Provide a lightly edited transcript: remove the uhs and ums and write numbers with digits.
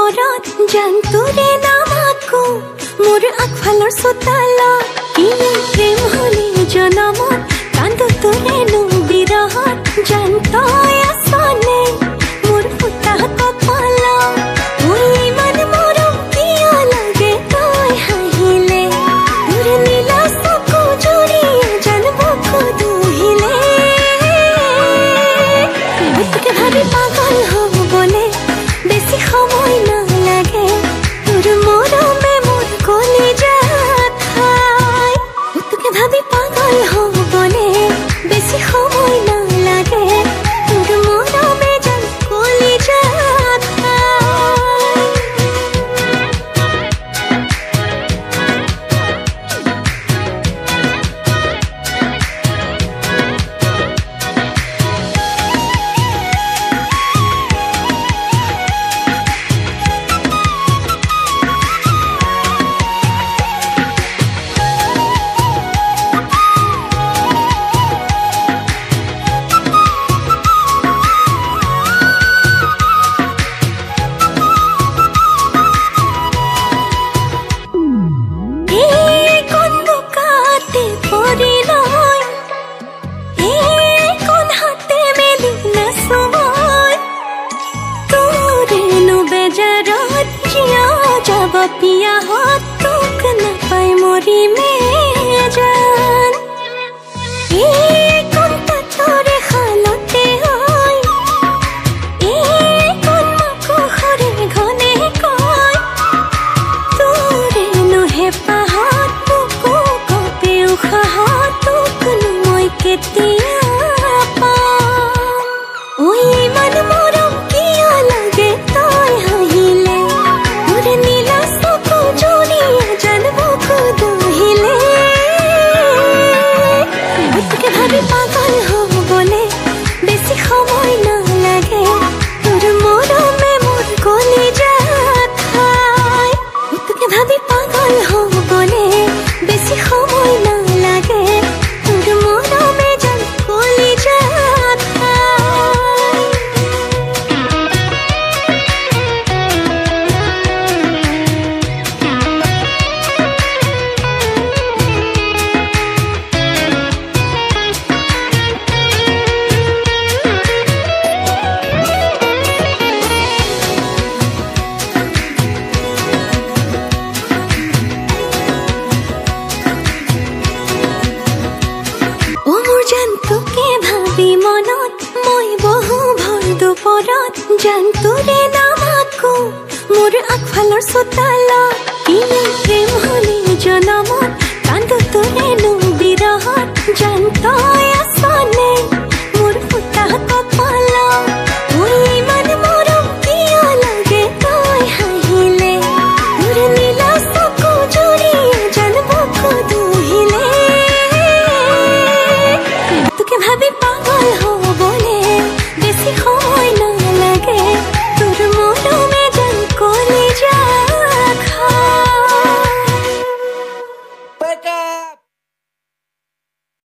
ওপৰত জানটোৰে নামাকো মোৰ আগফালৰ চোতালত কিনো প্ৰেম হলি জনমত কান্দো তোৰেনো বিৰহত জান তই আছনে মোৰ ফুটা কপালত মোৰ ইমান মৰম কিয় লাগে তই হাঁহিলে তোৰ নীলা চকু জুৰিয়ে জান বুকু দুহিলে তোকে ভাবি পাগল হ'বলে বেছি সময় নালাগে তোৰ মৰমে মোৰ কলিজাত ঠাই তোকে ভাবি পাগল হ'বলে বেছি সময় নালাগে তোৰ মৰমে যেন কলিজাত पिया हो तुक न पाए मोरी में जान ये कौन तोरे हालते होय ये कौन मको हरे घने कोय तोरे नो हे पाहत मुको को पेउखा हो तुक न मोय केतिया पा ओय मन मोरम किया लगे तोय हाहिले तोरे नीला পাগল হ'বলে বেছি সময় নালাগে তোৰ মৰমে মোৰ কলিজাত ঠাই তোকে ভাবি পাগল হ'বলে বেছি সময় নালাগে তোৰ মৰমে যেন কলিজাত তোকে ভাবি মনত মই বহু ভৰ দুপৰত জান তোৰে নামাকো মোৰ আগফালৰ চোতালত কিনো প্ৰেম হলি জনমত কান্দো তোৰেনো বিৰহত জান তই